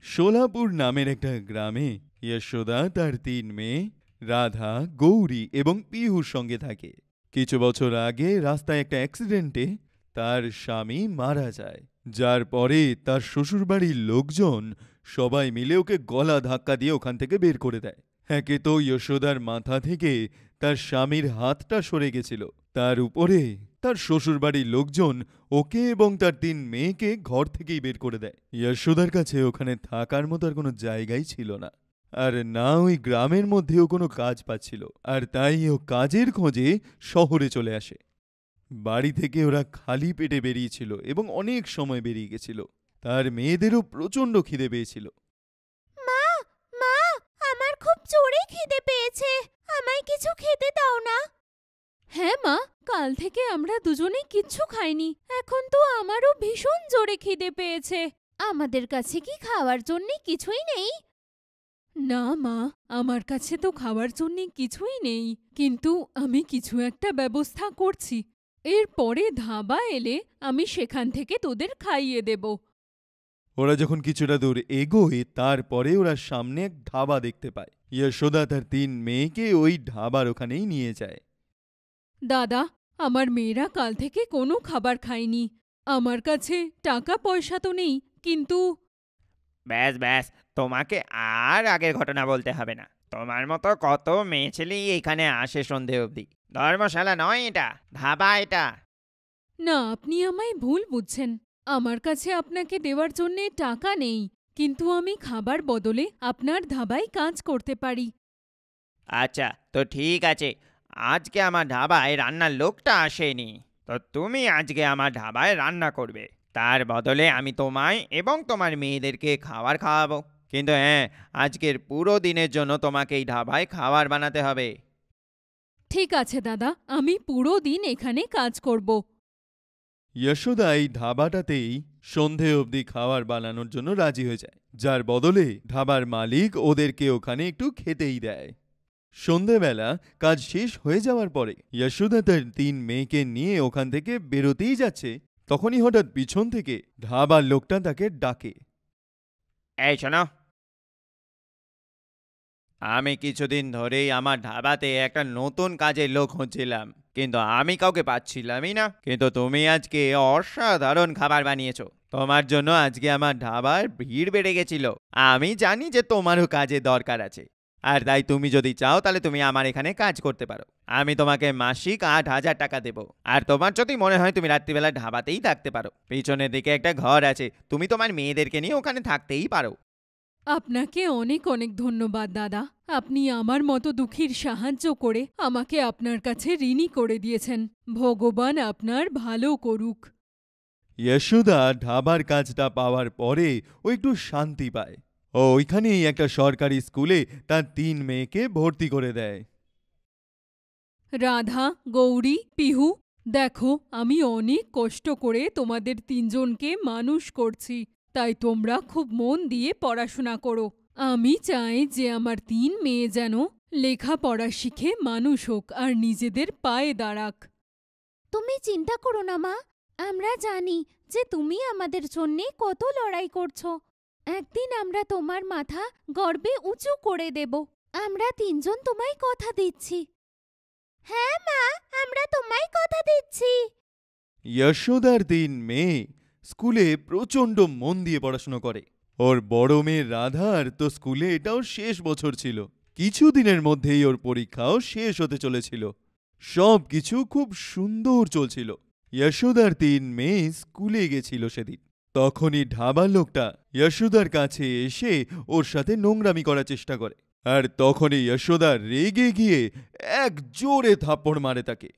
সোলাপুর নামের একটা গ্রামে যশোদা তার ৩ মেয়ে রাধা, গৌরী এবং পিহুর সঙ্গে থাকে। কিছু বছর আগে রাস্তায় একটা অ্যাক্সিডেন্টে তার স্বামী মারা যায়, যার পরে তার শ্বশুরবাড়ির লোকজন সবাই মিলে ওকে গলা ধাক্কা দিয়ে ওখান থেকে বের করে দেয়। একে তো যশোদার মাথা থেকে তার স্বামীর হাতটা সরে গেছিল, তার উপরে তার শ্বশুরবাড়ির লোকজন ওকে এবং তার ৩ মেয়েকে ঘর থেকেই বের করে দেয়। যশোদার কাছে ওখানে থাকার মতো আর কোনো জায়গাই ছিল না, আর না ওই গ্রামের মধ্যেও কোনো কাজ পাচ্ছিল, আর তাই ও কাজের খোঁজে শহরে চলে আসে। বাড়ি থেকে ওরা খালি পেটে বেরিয়েছিল এবং অনেক সময় বেরিয়ে গেছিল। তার মেয়েদেরও প্রচণ্ড খিদে পেয়েছিল। মা, মা, আমার খুব জোরে খিদে পেয়েছে, আমায় কিছু খেতে দাও না। হ্যাঁ মা, কাল থেকে আমরা দুজনেই কিচ্ছু খাইনি, এখন তো আমারও ভীষণ জোরে খিদে পেয়েছে। আমাদের কাছে কি খাওয়ার জন্য কিছুই নেই? না মা, আমার কাছে তো খাওয়ার জন্য কিছুই নেই, কিন্তু আমি কিছু একটা ব্যবস্থা করছি। এরপরে ধাবা এলে আমি সেখান থেকে তোদের খাইয়ে দেব। ওরা যখন কিছুটা দূর এগোয় তারপরে ওরা সামনে এক ধাবা দেখতে পায়। যশোদা তার ৩ মেয়েকে ওই ধাবার ওখানেই নিয়ে যায়। দাদা, আমার মেয়েরা কাল থেকে কোনো খাবার খায়নি। আমার কাছে টাকা পয়সা তো নেই, কিন্তু ব্যাস ব্যাস, তোমাকে আর আগের ঘটনা বলতে হবে না। তোমার মতো কত মেয়ে ছেলেই এখানে আসে সন্ধে অবধি। ধর্মশালা নয় এটা, ধাবা এটা। না, আপনি আমায় ভুল বুঝছেন। আমার কাছে আপনাকে দেওয়ার জন্যে টাকা নেই, কিন্তু আমি খাবার বদলে আপনার ধাবায় কাজ করতে পারি। আচ্ছা, তো ঠিক আছে, আজকে আমার ধাবায় রান্নার লোকটা আসেনি, তো তুমি আজকে আমার ধাবায় রান্না করবে। তার বদলে আমি তোমায় এবং তোমার মেয়েদেরকে খাবার খাওয়াবো। কিন্তু হ্যাঁ, আজকের পুরো দিনের জন্য তোমাকে এই ধাবায় খাবার বানাতে হবে। ঠিক আছে দাদা, আমি পুরো দিন এখানে কাজ করব। যশোদা এই ধাবাটাতেই সন্ধে অবধি খাবার বানানোর জন্য রাজি হয়ে যায়, যার বদলে ধাবার মালিক ওদেরকে ওখানে একটু খেতেই দেয়। সন্ধেবেলা কাজ শেষ হয়ে যাওয়ার পরে যশোদা তার ৩ মেয়েকে নিয়ে ওখান থেকে বেরোতেই যাচ্ছে, তখনই হঠাৎ পিছন থেকে ধাবার লোকটা তাকে ডাকে। এই শোনো, আমি কিছুদিন ধরেই আমার ধাবাতে একটা নতুন কাজের লোক খুঁজছিলাম, কিন্তু আমি কাউকে পাচ্ছিলামই না। কিন্তু তুমি আজকে অসাধারণ খাবার বানিয়েছো। তোমার জন্য আজকে আমার ধাবার ভিড় বেড়ে গেছিল। আমি জানি যে তোমারও কাজের দরকার আছে, আর তাই তুমি যদি চাও তাহলে তুমি আমার এখানে কাজ করতে পারো। আমি তোমাকে মাসিক ৮,০০০ টাকা দেবো। আর তোমার যদি মনে হয় তুমি রাত্রিবেলা ধাবাতেই থাকতে পারো, পিছনের দিকে একটা ঘর আছে, তুমি তোমার মেয়েদেরকে নিয়ে ওখানে থাকতেই পারো। আপনাকে অনেক অনেক ধন্যবাদ দাদা। আপনি আমার মতো দুঃখীর সাহায্য করে আমাকে আপনার কাছে ঋণী করে দিয়েছেন। ভগবান আপনার ভালো করুক। যশোদা ধাবার কাজটা পাওয়ার পরে ও একটু শান্তি পায়। ও ওইখানেই একটা সরকারি স্কুলে তার ৩ মেয়েকে ভর্তি করে দেয়। রাধা, গৌরী, পিহু, দেখো আমি অনেক কষ্ট করে তোমাদের ৩জনকে মানুষ করছি, তাই তোমরা খুব মন দিয়ে পড়াশোনা করো। আমি চাই যে আমার ৩ মেয়ে যেন লেখাপড়া শিখে মানুষ হোক আর নিজেদের পায়ে দাঁড়াক। তুমি চিন্তা করো না মা, আমরা জানি যে তুমি আমাদের জন্যে কত লড়াই করছো। একদিন আমরা তোমার মাথা গর্বে উঁচু করে দেব। আমরা ৩জন তোমায় কথা দিচ্ছি। হ্যাঁ মা, আমরা তোমায় কথা দিচ্ছি। যশোদার ৩ মেয়ে স্কুলে প্রচণ্ড মন দিয়ে পড়াশোনা করে। ওর বড় মেয়ে রাধার তো স্কুলে এটাও শেষ বছর ছিল। কিছুদিনের মধ্যেই ওর পরীক্ষাও শেষ হতে চলেছিল। সব কিছু খুব সুন্দর চলছিল। যশোদার ৩ মেয়ে স্কুলে গেছিল সেদিন। তখনই ধাবার লোকটা যশোদার কাছে এসে ওর সাথে নোংরামি করার চেষ্টা করে, আর তখনই যশোদা রেগে গিয়ে এক জোরে থাপ্পড় মারে তাকে।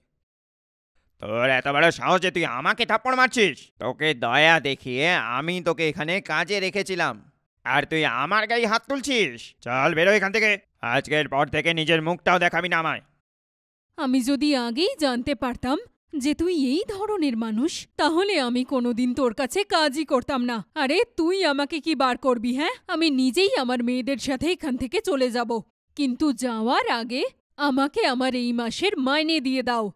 তোর এত বড় সাহস যে তুই আমাকে থাপ্পড় মারছিস! তোকে দয়া দেখিয়ে আমি তোকে এখানে কাজে রেখেছিলাম, আর তুই আমার গায়ে হাত তুলছিস? চল বেরো এখান থেকে, আজকের পর থেকে নিজের মুখটাও দেখাবি না আমায়। আমি যদি আগেই জানতে পারতাম যে তুই এই ধরনের মানুষ, তাহলে আমি কোনোদিন তোর কাছে কাজই করতাম না। আরে তুই আমাকে কি বার করবি? হ্যাঁ, আমি নিজেই আমার মেয়েদের সাথে এখান থেকে চলে যাব, কিন্তু যাওয়ার আগে আমাকে আমার এই মাসের মাইনে দিয়ে দাও।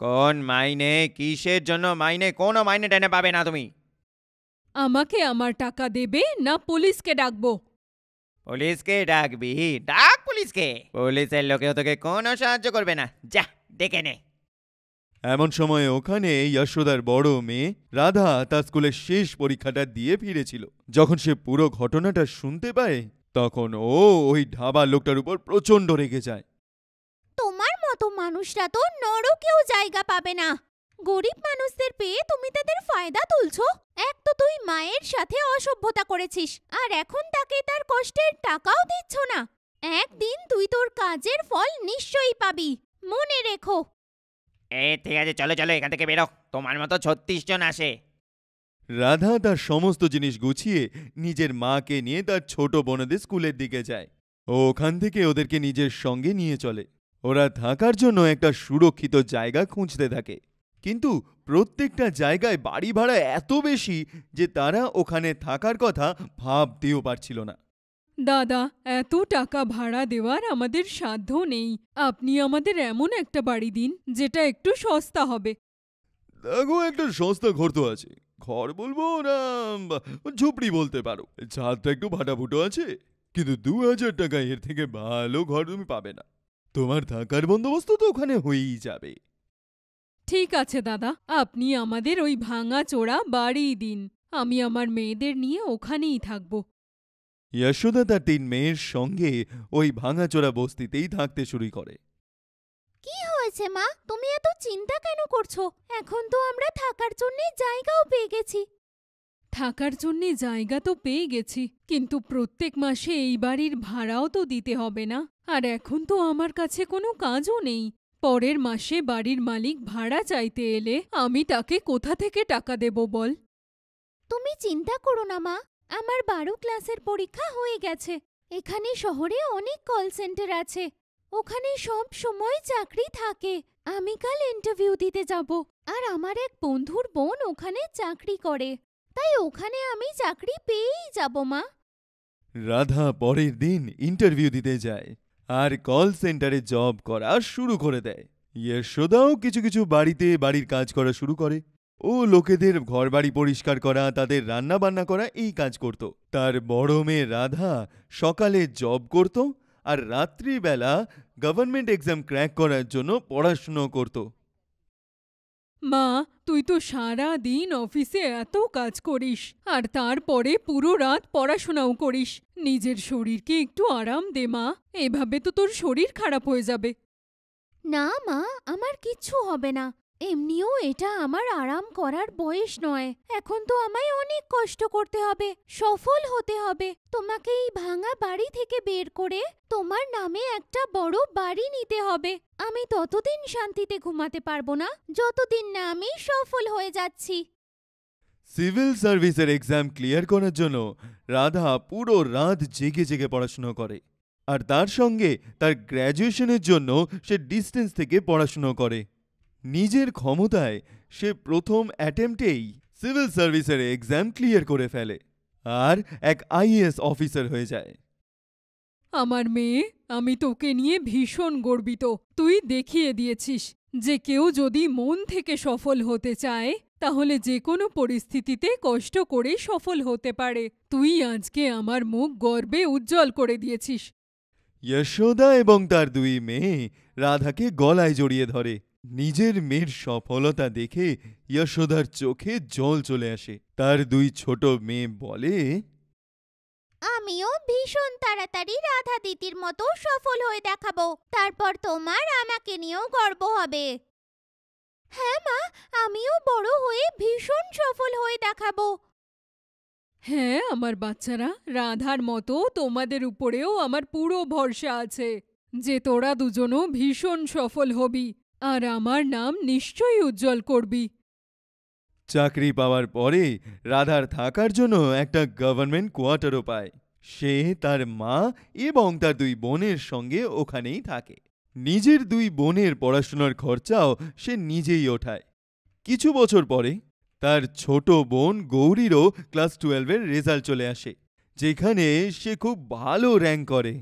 কোন মাইনে? কিসের জন্য মাইনে? কোনো মাইনে টেনে পাবে না তুমি। আমাকে আমার টাকা দেবে না পুলিশকে ডাকবো? পুলিশকে ডাকবি? ডাক পুলিশকে। পুলিশের লোকেও তোকে কোনো সাহায্য করবে না, যা ডেকে নে। এমন সময় ওখানে যশোদার বড় মেয়ে রাধা তার স্কুলের শেষ পরীক্ষাটা দিয়ে ফিরেছিল। যখন সে পুরো ঘটনাটা শুনতে পায় তখন ও ওই ধাবার লোকটার উপর প্রচণ্ড রেগে যায়। তোমার মতো মানুষরা তো নরকেও জায়গা পাবে না। গরিব মানুষদের পেয়ে তুমি তাদের ফায়দা তুলছো। এক তো তুই মায়ের সাথে অসভ্যতা করেছিস, আর এখন তাকে তার কষ্টের টাকাও দিচ্ছ না। একদিন তুই তোর কাজের ফল নিশ্চয়ই পাবি, মনে রেখো। ঠিক আছে, চলো চলো এখান থেকে বেরো, তোমার মতো 36 জন আসে। রাধা তার সমস্ত জিনিস গুছিয়ে নিজের মাকে নিয়ে তার ছোট বোনদের স্কুলের দিকে যায়। ও ওখান থেকে ওদেরকে নিজের সঙ্গে নিয়ে চলে। ওরা থাকার জন্য একটা সুরক্ষিত জায়গা খুঁজতে থাকে, কিন্তু প্রত্যেকটা জায়গায় বাড়ি ভাড়া এত বেশি যে তারা ওখানে থাকার কথা ভাবতেও পারছিল না। দাদা, এত টাকা ভাড়া দেওয়ার আমাদের সাধ্য নেই। আপনি আমাদের এমন একটা বাড়ি দিন যেটা একটু সস্তা হবে। দেখো, একটা সস্তা ঘর তো আছে। ঘর বলবো না ঝুপড়ি বলতে পারো। ছাদটা একটু ফাটাফুটো আছে, কিন্তু 2000 টাকা এর থেকে ভালো ঘর তুমি পাবে না। তোমার থাকার বন্দোবস্ত তো ওখানে হয়েই যাবে। ঠিক আছে দাদা, আপনি আমাদের ওই ভাঙা চোরা বাড়ি দিন। আমি আমার মেয়েদের নিয়ে ওখানেই থাকব। যশোদা তার 3 মেয়ের সঙ্গে ওই ভাঙাচোরা বস্তিতেই থাকতে শুরু করে। কি হয়েছে মা, তুমি এত চিন্তা কেন করছো? এখন তো আমরা থাকার জন্য জায়গাও পেয়ে গেছি। থাকার জন্যে জায়গা তো পেয়ে গেছি, কিন্তু প্রত্যেক মাসে এই বাড়ির ভাড়াও তো দিতে হবে না? আর এখন তো আমার কাছে কোনো কাজও নেই। পরের মাসে বাড়ির মালিক ভাড়া চাইতে এলে আমি তাকে কোথা থেকে টাকা দেব বল? তুমি চিন্তা করো না মা, আমার 12 ক্লাসের পরীক্ষা হয়ে গেছে। এখানে শহরে অনেক কল সেন্টার আছে, ওখানে সব সময় চাকরি থাকে। আমি কাল ইন্টারভিউ দিতে যাব, আর আমার এক বন্ধুর বোন ওখানে চাকরি করে, তাই ওখানে আমি চাকরি পেয়েই যাব মা। রাধা পরের দিন ইন্টারভিউ দিতে যায় আর কল সেন্টারে জব করা শুরু করে দেয়। যশোদাও কিছু কিছু বাড়িতে বাড়ির কাজ করা শুরু করে। ও লোকেদের ঘরবাড়ি পরিষ্কার করা, তাদের রান্না বান্না করা এই কাজ করত। তার বড় মেয়ে রাধা সকালে জব করত আর রাত্রিবেলা গভর্নমেন্ট এক্সাম ক্র্যাক করার জন্য পড়াশুনো করত। মা, তুই তো সারা দিন অফিসে এত কাজ করিস, আর তারপরে পুরো রাত পড়াশোনাও করিস। নিজের শরীরকে একটু আরাম দে মা, এভাবে তো তোর শরীর খারাপ হয়ে যাবে। না মা, আমার কিচ্ছু হবে না। এমনিও এটা আমার আরাম করার বয়স নয়। এখন তো আমায় অনেক কষ্ট করতে হবে, সফল হতে হবে। তোমাকে এই ভাঙা বাড়ি থেকে বের করে তোমার নামে একটা বড় বাড়ি নিতে হবে। আমি ততদিন শান্তিতে ঘুমাতে পারবো না যতদিন না আমি সফল হয়ে যাচ্ছি। সিভিল সার্ভিসের এক্সাম ক্লিয়ার করার জন্য রাধা পুরো রাত জেগে জেগে পড়াশুনো করে, আর তার সঙ্গে তার গ্র্যাজুয়েশনের জন্য সে ডিস্টেন্স থেকে পড়াশুনো করে। নিজের ক্ষমতায় সে প্রথম অ্যাটেম্পটেই সিভিল সার্ভিসের এক্সাম ক্লিয়ার করে ফেলে আর এক আইএএস অফিসার হয়ে যায়। আমার মেয়ে, আমি তোকে নিয়ে ভীষণ গর্বিত। তুই দেখিয়ে দিয়েছিস যে কেউ যদি মন থেকে সফল হতে চায় তাহলে যে কোনো পরিস্থিতিতে কষ্ট করে সফল হতে পারে। তুই আজকে আমার মুখ গর্বে উজ্জ্বল করে দিয়েছিস। যশোদা এবং তার 2 মেয়ে রাধাকে গলায় জড়িয়ে ধরে। নিজের মেয়ের সফলতা দেখে যশোদার চোখে জল চলে আসে। তার 2 ছোট মেয়ে বলে, আমিও ভীষণ তাড়াতাড়ি রাধা দিদির মতো সফল হয়ে দেখাবো, তারপর তোমার আমাকে নিয়েও গর্ব হবে। হ্যাঁ মা, আমিও বড় হয়ে ভীষণ সফল হয়ে দেখাবো। হ্যাঁ আমার বাচ্চারা, রাধার মতো তোমাদের উপরেও আমার পুরো ভরসা আছে যে তোরা দুজনও ভীষণ সফল হবি আর আমার নাম নিশ্চয়ই উজ্জ্বল করবি। চাকরি পাওয়ার পরে রাধার থাকার জন্য একটা গভর্নমেন্ট কোয়ার্টারও পায়। সে তার মা এবং তার 2 বোনের সঙ্গে ওখানেই থাকে। নিজের 2 বোনের পড়াশোনার খরচাও সে নিজেই ওঠায়। কিছু বছর পরে তার ছোট বোন গৌরীরও ক্লাস 12-এর রেজাল্ট চলে আসে, যেখানে সে খুব ভালো র্যাঙ্ক করে।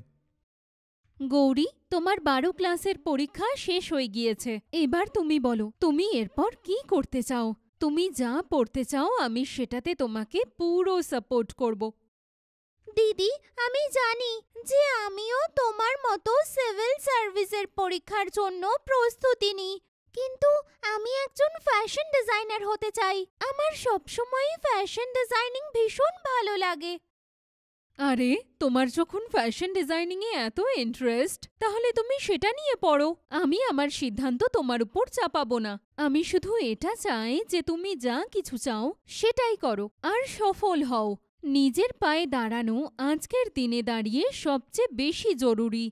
গৌরী, তোমার 12 ক্লাসের পরীক্ষা শেষ হয়ে গিয়েছে। এবার তুমি বলো, তুমি এরপর কি করতে চাও? তুমি যা পড়তে চাও আমি সেটাতে তোমাকে পুরো সাপোর্ট করব। দিদি, আমি জানি যে আমিও তোমার মতো সিভিল সার্ভিসের পরীক্ষার জন্য প্রস্তুতি নিই, কিন্তু আমি একজন ফ্যাশন ডিজাইনার হতে চাই। আমার সবসময়ই ফ্যাশন ডিজাইনিং ভীষণ ভালো লাগে। আরে, তোমার যখন ফ্যাশন ডিজাইনিংয়ে এত ইন্টারেস্ট, তাহলে তুমি সেটা নিয়ে পড়ো। আমি আমার সিদ্ধান্ত তোমার উপর চাপাবো না। আমি শুধু এটা চাই যে তুমি যা কিছু চাও সেটাই করো আর সফল হও। নিজের পায়ে দাঁড়ানো আজকের দিনে দাঁড়িয়ে সবচেয়ে বেশি জরুরি।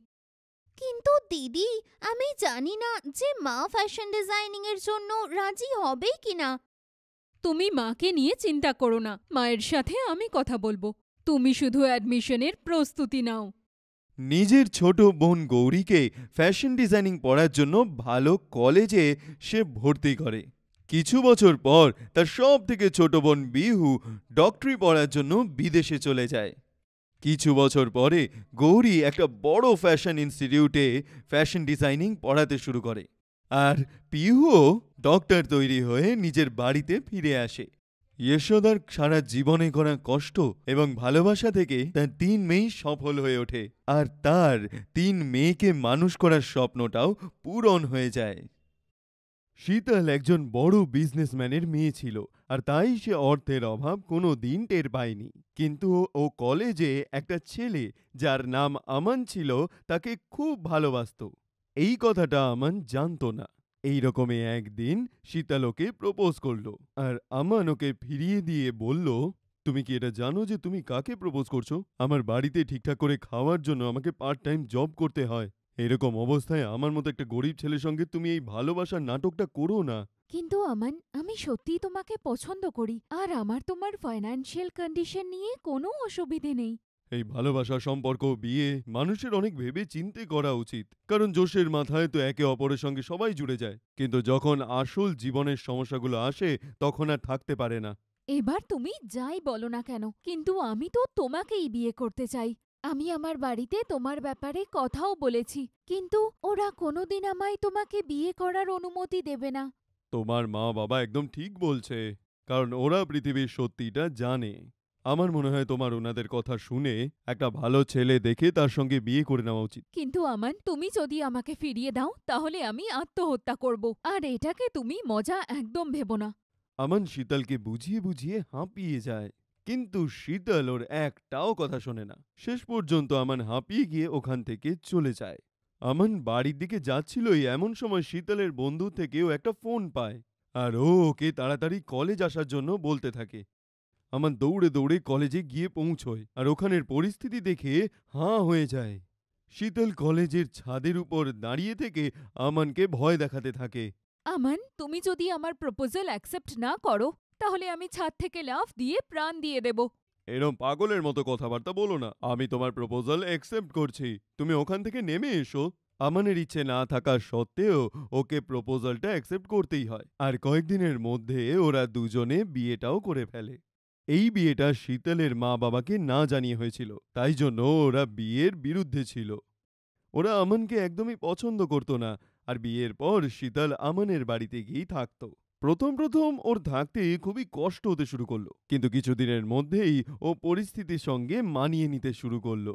কিন্তু দিদি, আমি জানি না যে মা ফ্যাশন ডিজাইনিং এর জন্য রাজি হবে কিনা। তুমি মাকে নিয়ে চিন্তা করো না, মায়ের সাথে আমি কথা বলবো। তুমি শুধু অ্যাডমিশনের প্রস্তুতি নাও। নিজের ছোট বোন গৌরীকে ফ্যাশন ডিজাইনিং পড়ার জন্য ভালো কলেজে সে ভর্তি করে। কিছু বছর পর তার সব থেকে ছোট বোন বিহু ডক্টরি পড়ার জন্য বিদেশে চলে যায়। কিছু বছর পরে গৌরী একটা বড় ফ্যাশন ইনস্টিটিউটে ফ্যাশন ডিজাইনিং পড়াতে শুরু করে, আর পিহুও ডক্টর তৈরি হয়ে নিজের বাড়িতে ফিরে আসে। যশোদার সারা জীবনে করা কষ্ট এবং ভালোবাসা থেকে তার 3 মেয়ে সফল হয়ে ওঠে, আর তার 3 মেয়েকে মানুষ করার স্বপ্নটাও পূরণ হয়ে যায়। শীতল একজন বড় বিজনেসম্যানের মেয়ে ছিল, আর তাই সে অর্থের অভাব কোনো দিন টের পায়নি। কিন্তু ও কলেজে একটা ছেলে যার নাম আমান ছিল তাকে খুব ভালোবাসত। এই কথাটা আমান জানত না। এইরকমই একদিন শীতল ওকে প্রপোজ করলো, আর আমান ওকে ফিরিয়ে দিয়ে বলল, তুমি কি এটা জানো যে তুমি কাকে প্রপোজ করছো? আমার বাড়িতে ঠিকঠাক করে খাওয়ার জন্য আমাকে পার্ট টাইম জব করতে হয়। এরকম অবস্থায় আমার মতো একটা গরিব ছেলের সঙ্গে তুমি এই ভালোবাসার নাটকটা করো না। কিন্তু আমান, আমি সত্যিই তোমাকে পছন্দ করি, আর আমার তোমার ফাইন্যান্সিয়াল কন্ডিশন নিয়ে কোনো অসুবিধে নেই। এই ভালোবাসা, সম্পর্ক, বিয়ে মানুষের অনেক ভেবে চিন্তে করা উচিত, কারণ জোশের মাথায় তো একে অপরের সঙ্গে সবাই জুড়ে যায়, কিন্তু যখন আসল জীবনের সমস্যাগুলো আসে তখন আর থাকতে পারে না। এবার তুমি যাই বলো না কেন, কিন্তু আমি তো তোমাকেই বিয়ে করতে চাই। আমি আমার বাড়িতে তোমার ব্যাপারে কথাও বলেছি, কিন্তু ওরা কোনোদিন আমায় তোমাকে বিয়ে করার অনুমতি দেবে না। তোমার মা বাবা একদম ঠিক বলছে, কারণ ওরা পৃথিবীর সত্যিটা জানে। আমার মনে হয় তোমার ওনাদের কথা শুনে একটা ভালো ছেলে দেখে তার সঙ্গে বিয়ে করে নেওয়া উচিত। কিন্তু আমান, তুমি যদি আমাকে ফিরিয়ে দাও তাহলে আমি আত্মহত্যা করব, আর এটাকে তুমি মজা একদম ভেবো না। আমান শীতলকে বুঝিয়ে বুঝিয়ে হাঁপিয়ে যায়, কিন্তু শীতল ওর একটাও কথা শোনে না। শেষ পর্যন্ত আমান হাঁপিয়ে গিয়ে ওখান থেকে চলে যায়। আমান বাড়ির দিকে যাচ্ছিলই এমন সময় শীতলের বন্ধু থেকেও একটা ফোন পায়, আর ও ওকে তাড়াতাড়ি কলেজ আসার জন্য বলতে থাকে। আমান দৌড়ে দৌড়ে কলেজে গিয়ে পৌঁছয়, আর ওখানের পরিস্থিতি দেখে হাঁ হয়ে যায়। শীতল কলেজের ছাদের উপর দাঁড়িয়ে থেকে আমানকে ভয় দেখাতে থাকে। আমান, তুমি যদি আমার প্রপোজাল অ্যাকসেপ্ট না করো তাহলে আমি ছাদ থেকে লাফ দিয়ে প্রাণ দিয়ে দেব। এরম পাগলের মতো কথাবার্তা বলো না। আমি তোমার প্রপোজাল অ্যাকসেপ্ট করছি, তুমি ওখান থেকে নেমে এসো। আমানের ইচ্ছে না থাকা সত্ত্বেও ওকে প্রপোজালটা অ্যাকসেপ্ট করতেই হয়, আর কয়েকদিনের মধ্যে ওরা দুজনে বিয়েটাও করে ফেলে। এই বিয়েটা শীতলের মা বাবাকে না জানিয়ে হয়েছিল, তাই জন্য ওরা বিয়ের বিরুদ্ধে ছিল। ওরা আমানকে একদমই পছন্দ করত না, আর বিয়ের পর শীতল আমানের বাড়িতে গিয়েই থাকত। প্রথম প্রথম ওর থাকতে খুবই কষ্ট হতে শুরু করলো, কিন্তু কিছুদিনের মধ্যেই ও পরিস্থিতির সঙ্গে মানিয়ে নিতে শুরু করলো।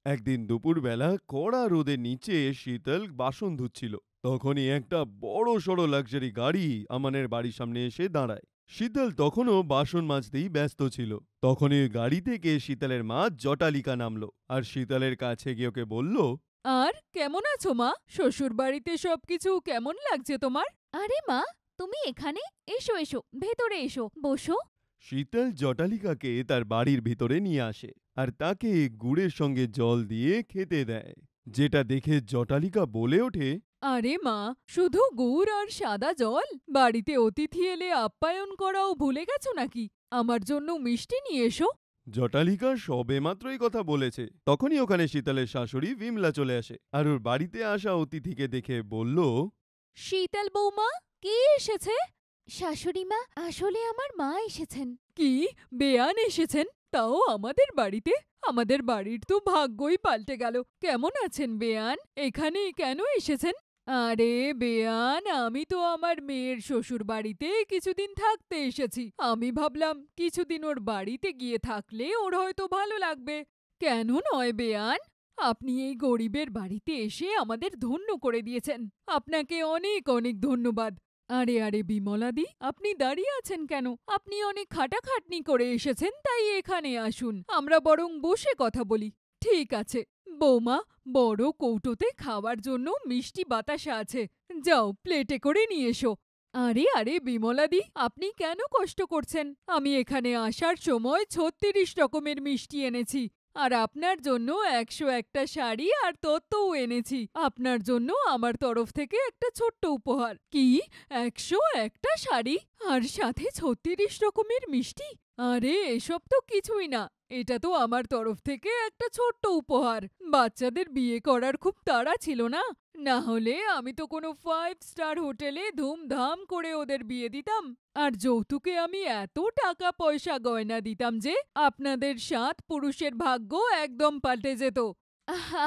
একদিন দুপুরবেলা কড়া রোদের নিচে শীতল বাসন ধুচ্ছিল, তখনই একটা বড় সড়ো লাক্সারি গাড়ি আমানের বাড়ির সামনে এসে দাঁড়ায়। শীতল তখনও বাসন মাজতেই ব্যস্ত ছিল। তখনই গাড়ি থেকে শীতলের মা জটালিকা নামলো, আর শীতলের কাছে গিয়ে ওকে বলল, আর কেমন আছো মা? শ্বশুর বাড়িতে সবকিছু কেমন লাগছে তোমার? আরে মা, তুমি এখানে? এসো এসো, ভেতরে এসো, বসো। শীতল জটালিকাকে তার বাড়ির ভিতরে নিয়ে আসে, আর তাকে গুড়ের সঙ্গে জল দিয়ে খেতে দেয়, যেটা দেখে জটালিকা বলে ওঠে, আরে মা, শুধু গুড় আর সাদা জল? বাড়িতে অতিথি এলে আপ্যায়ন করাও ভুলে গেছো নাকি? আমার জন্য মিষ্টি নিয়ে এসো। জটালিকা সবেমাত্রই কথা বলেছে, তখনই ওখানে শীতলের শাশুড়ি বিমলা চলে আসে, আর ওর বাড়িতে আসা অতিথিকে দেখে বলল, শীতল বৌমা, কে এসেছে? শাশুড়িমা, আসলে আমার মা এসেছেন। কি, বেয়ান এসেছেন? তাও আমাদের বাড়িতে? আমাদের বাড়ির তো ভাগ্যই পাল্টে গেল। কেমন আছেন বেয়ান? এখানে কেন এসেছেন? আরে বেয়ান, আমি তো আমার মেয়ের শ্বশুর বাড়িতে কিছুদিন থাকতে এসেছি। আমি ভাবলাম কিছুদিন ওর বাড়িতে গিয়ে থাকলে ওর হয়তো ভালো লাগবে। কেন নয় বেয়ান? আপনি এই গরিবের বাড়িতে এসে আমাদের ধন্য করে দিয়েছেন। আপনাকে অনেক অনেক ধন্যবাদ। আরে আরে বিমলাদি, আপনি দাঁড়িয়ে আছেন কেন? আপনি অনেক খাটাখাটনি করে এসেছেন, তাই এখানে আসুন। আমরা বরং বসে কথা বলি। ঠিক আছে বৌমা, বড় কৌটোতে খাওয়ার জন্য মিষ্টি বাতাসা আছে, যাও প্লেটে করে নিয়ে এসো। আরে আরে বিমলাদি, আপনি কেন কষ্ট করছেন? আমি এখানে আসার সময় ৩৬ রকমের মিষ্টি এনেছি, আর আপনার জন্য ১০১টা শাড়ি আর তোত্তও এনেছি। আপনার জন্য আমার তরফ থেকে একটা ছোট্ট উপহার। কি, ১০১টা শাড়ি আর সাথে ৩৬ রকমের মিষ্টি? আরে এসব তো কিছুই না, এটা তো আমার তরফ থেকে একটা ছোট্ট উপহার। বাচ্চাদের বিয়ে করার খুব তাড়া ছিল না, না হলে আমি তো কোনো 5 স্টার হোটেলে ধুমধাম করে ওদের বিয়ে দিতাম। আর যৌতুকে আমি এত টাকা পয়সা গয়না দিতাম যে আপনাদের ৭ পুরুষের ভাগ্য একদম পাল্টে যেত।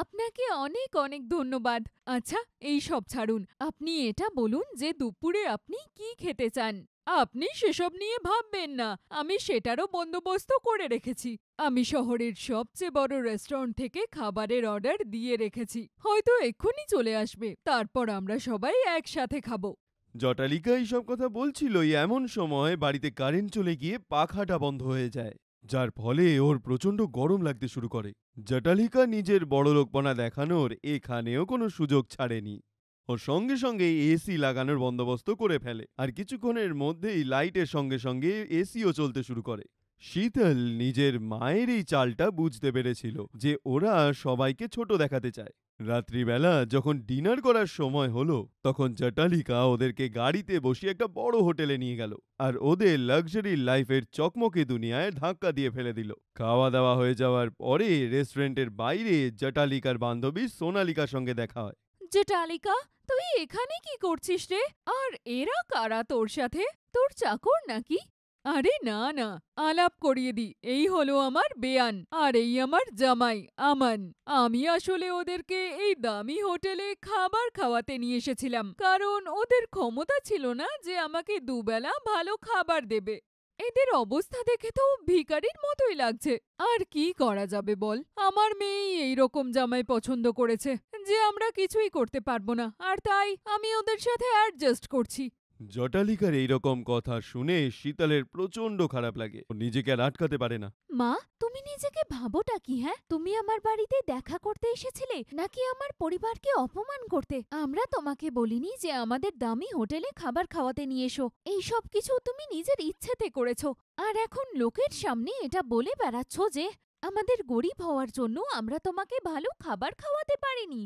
আপনাকে অনেক অনেক ধন্যবাদ। আচ্ছা, এই সব ছাড়ুন, আপনি এটা বলুন যে দুপুরে আপনি কি খেতে চান? আপনি সেসব নিয়ে ভাববেন না, আমি সেটারও বন্দোবস্ত করে রেখেছি। আমি শহরের সবচেয়ে বড় রেস্টুরেন্ট থেকে খাবারের অর্ডার দিয়ে রেখেছি, হয়তো এক্ষুনি চলে আসবে। তারপর আমরা সবাই একসাথে খাবো। জটালিকা এইসব কথা বলছিলই এমন সময় বাড়িতে কারেন্ট চলে গিয়ে পাখাটা বন্ধ হয়ে যায়, যার ফলে ওর প্রচণ্ড গরম লাগতে শুরু করে। জটালিকা নিজের বড়লোকপনা দেখানোর এখানেও কোনো সুযোগ ছাড়েনি। ও সঙ্গে সঙ্গে এসি লাগানোর বন্দোবস্ত করে ফেলে, আর কিছুক্ষণের মধ্যেই লাইটের সঙ্গে সঙ্গে এসিও চলতে শুরু করে। শীতল নিজের মায়ের এই চালটা বুঝতে পেরেছিল যে ওরা সবাইকে ছোট দেখাতে চায়। রাত্রিবেলা যখন ডিনার করার সময় হলো, তখন জটালিকা ওদেরকে গাড়িতে বসিয়ে একটা বড় হোটেলে নিয়ে গেল, আর ওদের লাক্সারি লাইফের চকমকে দুনিয়ায় ধাক্কা দিয়ে ফেলে দিল। খাওয়া দাওয়া হয়ে যাওয়ার পরে রেস্টুরেন্টের বাইরে জটালিকার বান্ধবী সোনালিকার সঙ্গে দেখা হয়। জটালিকা, তুই এখানে কি করছিস রে? আর এরা কারা তোর সাথে? তোর চাকর নাকি? আরে না না, আলাপ করিয়ে দি, এই হলো আমার বেয়ান, আর এই আমার জামাই আমান। আমি আসলে ওদেরকে এই দামি হোটেলে খাবার খাওয়াতে নিয়ে এসেছিলাম, কারণ ওদের ক্ষমতা ছিল না যে আমাকে দুবেলা ভালো খাবার দেবে। এদের অবস্থা দেখে তো ভিখারির মতোই লাগছে। আর কি করা যাবে বল, আমার মেয়েই এইরকম জামাই পছন্দ করেছে যে আমরা কিছুই করতে পারবো না, আর তাই আমি ওদের সাথে অ্যাডজাস্ট করছি। জটালিকার এইরকম কথা শুনে শীতলের প্রচণ্ড খারাপ লাগে, ও নিজেকে আর আটকাতে পারে না। মা, তুমি নিজেকে ভাবোটা কি? হ্যাঁ, তুমি আমার বাড়িতে দেখা করতে এসেছিলে নাকি আমার পরিবারকে অপমান করতে? আমরা তোমাকে বলিনি যে আমাদের দামি হোটেলে খাবার খাওয়াতে নিয়ে এসো। এই সব কিছু তুমি নিজের ইচ্ছেতে করেছো, আর এখন লোকের সামনে এটা বলে বেড়াচ্ছ যে আমাদের গরিব হওয়ার জন্য আমরা তোমাকে ভালো খাবার খাওয়াতে পারিনি।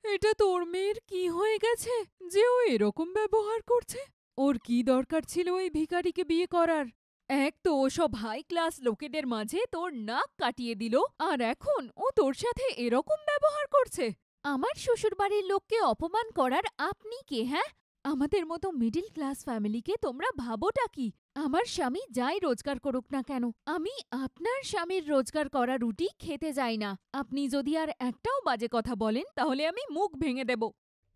এটা তোর মেয়ের কি হয়ে গেছে যে ও এরকম ব্যবহার করছে? ওর কি দরকার ছিল এই ভিখারিকে বিয়ে করার? এক তো ও সব হাই ক্লাস লোকেদের মাঝে তোর নাক কাটিয়ে দিল, আর এখন ও তোর সাথে এরকম ব্যবহার করছে। আমার শ্বশুরবাড়ির লোককে অপমান করার আপনি কে? হ্যাঁ, আমাদের মতো মিডল ক্লাস ফ্যামিলিকে তোমরা ভাবোটা কি? আমার স্বামী যাই রোজগার করুক না কেন, আমি আপনার স্বামীর রোজগার করা রুটি খেতে যাই না। আপনি যদি আর একটাও বাজে কথা বলেন তাহলে আমি মুখ ভেঙে দেব।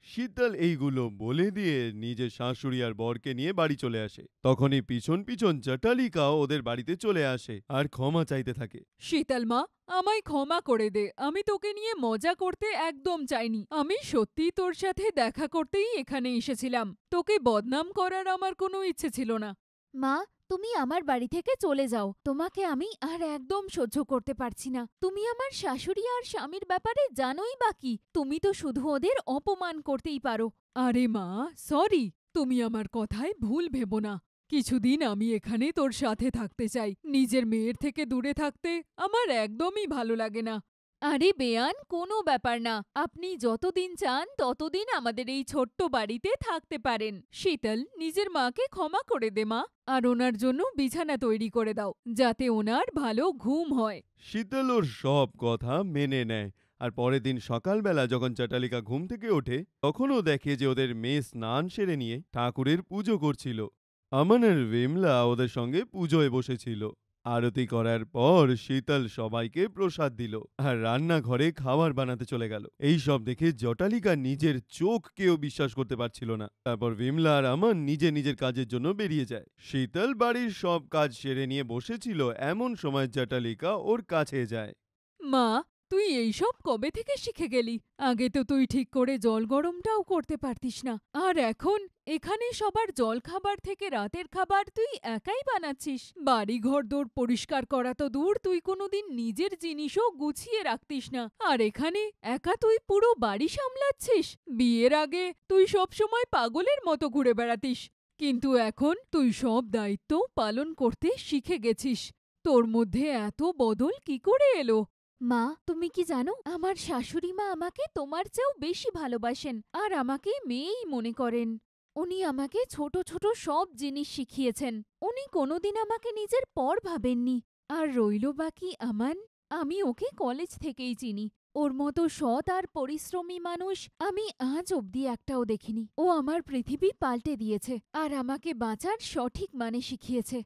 শীতল এইগুলো বলে দিয়ে নিজের শাশুড়ি আর বরকে নিয়ে বাড়ি চলে আসে। তখনই পিছন পিছন জটালিকাও ওদের বাড়িতে চলে আসে আর ক্ষমা চাইতে থাকে। শীতল মা, আমায় ক্ষমা করে দে, আমি তোকে নিয়ে মজা করতে একদম চাইনি। আমি সত্যিই তোর সাথে দেখা করতেই এখানে এসেছিলাম, তোকে বদনাম করার আমার কোনো ইচ্ছে ছিল না। মা, তুমি আমার বাড়ি থেকে চলে যাও, তোমাকে আমি আর একদম সহ্য করতে পারছি না। তুমি আমার শাশুড়ি আর স্বামীর ব্যাপারে জানোই বা কি? তুমি তো শুধু ওদের অপমান করতেই পারো। আরে মা, সরি, তুমি আমার কথায় ভুল ভেবো না। কিছুদিন আমি এখানে তোর সাথে থাকতে চাই, নিজের মেয়ের থেকে দূরে থাকতে আমার একদমই ভালো লাগে না। আরে বেয়ান, কোনো ব্যাপার না, আপনি যতদিন চান ততদিন আমাদের এই ছোট্ট বাড়িতে থাকতে পারেন। শীতল, নিজের মাকে ক্ষমা করে দে মা, আর ওনার জন্য বিছানা তৈরি করে দাও যাতে ওনার ভালো ঘুম হয়। শীতল ওর সব কথা মেনে নেয়, আর পরের দিন সকালবেলা যখন জটালিকা ঘুম থেকে ওঠে তখনও দেখে যে ওদের মেয়ে স্নান সেরে নিয়ে ঠাকুরের পুজো করছিল। আমান আর বিমলা ওদের সঙ্গে পুজোয় বসেছিল। আরতি করার পর শীতল সবাইকে প্রসাদ দিল আর রান্নাঘরে খাবার বানাতে চলে গেল। এই সব দেখে জটালিকা নিজের চোখকেও বিশ্বাস করতে পারছিল না। তারপর বিমলা আর আমান নিজের কাজের জন্য বেরিয়ে যায়। শীতল বাড়ির সব কাজ সেরে নিয়ে বসেছিল, এমন সময় জটালিকা ওর কাছে যায়। মা, তুই এইসব কবে থেকে শিখে গেলি? আগে তো তুই ঠিক করে জল গরমটাও করতে পারতিস না, আর এখন এখানে সবার জল খাবার থেকে রাতের খাবার তুই একাই বানাচ্ছিস। বাড়ি ঘর দোর পরিষ্কার করা তো দূর, তুই কোনোদিন নিজের জিনিসও গুছিয়ে রাখতিস না, আর এখানে একা তুই পুরো বাড়ি সামলাচ্ছিস। বিয়ের আগে তুই সবসময় পাগলের মতো ঘুরে বেড়াতিস, কিন্তু এখন তুই সব দায়িত্ব পালন করতে শিখে গেছিস। তোর মধ্যে এত বদল কি করে এলো? মা, তুমি কি জানো, আমার শাশুড়ি মা আমাকে তোমার চেয়েও বেশি ভালোবাসেন আর আমাকে মেয়েই মনে করেন। উনি আমাকে ছোট ছোট সব জিনিস শিখিয়েছেন। উনি কোনোদিন আমাকে নিজের পর ভাবেননি। আর রইল বাকি আমান, আমি ওকে কলেজ থেকেই চিনি। ওর মতো সৎ আর পরিশ্রমী মানুষ আমি আজ অবধি একটাও দেখিনি। ও আমার পৃথিবী পাল্টে দিয়েছে আর আমাকে বাঁচার সঠিক মানে শিখিয়েছে।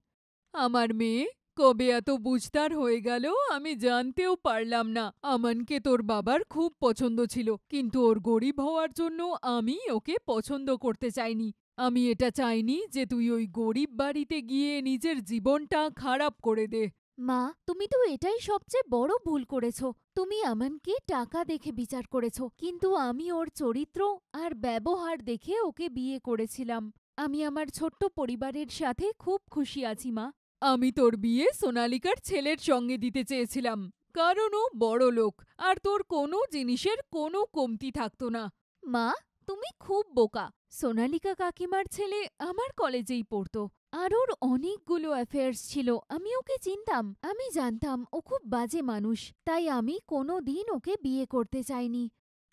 আমার মেয়ে কবে এত বুঝতার হয়ে গেল আমি জানতেও পারলাম না। আমানকে তোর বাবার খুব পছন্দ ছিল, কিন্তু ওর গরিব হওয়ার জন্য আমি ওকে পছন্দ করতে চাইনি। আমি এটা চাইনি যে তুই ওই গরিব বাড়িতে গিয়ে নিজের জীবনটা খারাপ করে দে। মা, তুমি তো এটাই সবচেয়ে বড় ভুল করেছ। তুমি আমানকে টাকা দেখে বিচার করেছ, কিন্তু আমি ওর চরিত্র আর ব্যবহার দেখে ওকে বিয়ে করেছিলাম। আমি আমার ছোট্ট পরিবারের সাথে খুব খুশি আছি মা। আমি তোর বিয়ে সোনালিকার ছেলের সঙ্গে দিতে চেয়েছিলাম, কারণ ও বড় লোক আর তোর কোনো জিনিসের কোনো কমতি থাকতো না। মা, তুমি খুব বোকা। সোনালিকা কাকিমার ছেলে আমার কলেজেই পড়তো আর ওর অনেকগুলো অ্যাফেয়ার্স ছিল। আমি ওকে চিনতাম। আমি জানতাম ও খুব বাজে মানুষ, তাই আমি কোনো দিন ওকে বিয়ে করতে চাইনি।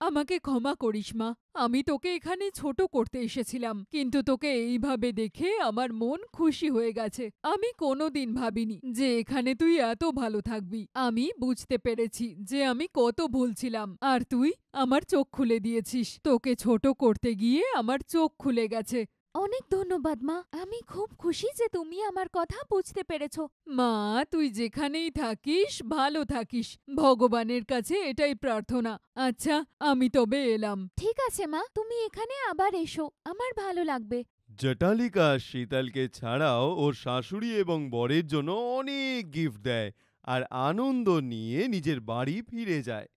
আমাকে ক্ষমা করিস মা, আমি তোকে এখানে ছোট করতে এসেছিলাম, কিন্তু তোকে এইভাবে দেখে আমার মন খুশি হয়ে গেছে। আমি কোনোদিন ভাবিনি যে এখানে তুই এত ভালো থাকবি। আমি বুঝতে পেরেছি যে আমি কত ভুল ছিলাম, আর তুই আমার চোখ খুলে দিয়েছিস। তোকে ছোট করতে গিয়ে আমার চোখ খুলে গেছে। অনেক ধন্যবাদ মা। আমি খুব খুশি যে তুমি আমার কথা বুঝতে পেরেছ। মা, তুই যেখানেই থাকিস ভালো থাকিস, ভগবানের কাছে এটাই প্রার্থনা। আচ্ছা, আমি তবে এলাম। ঠিক আছে মা, তুমি এখানে আবার এসো, আমার ভালো লাগবে। জটালিকা শীতলকে ছাড়াও ওর শাশুড়ি এবং বরের জন্য অনেক গিফট দেয় আর আনন্দ নিয়ে নিজের বাড়ি ফিরে যায়।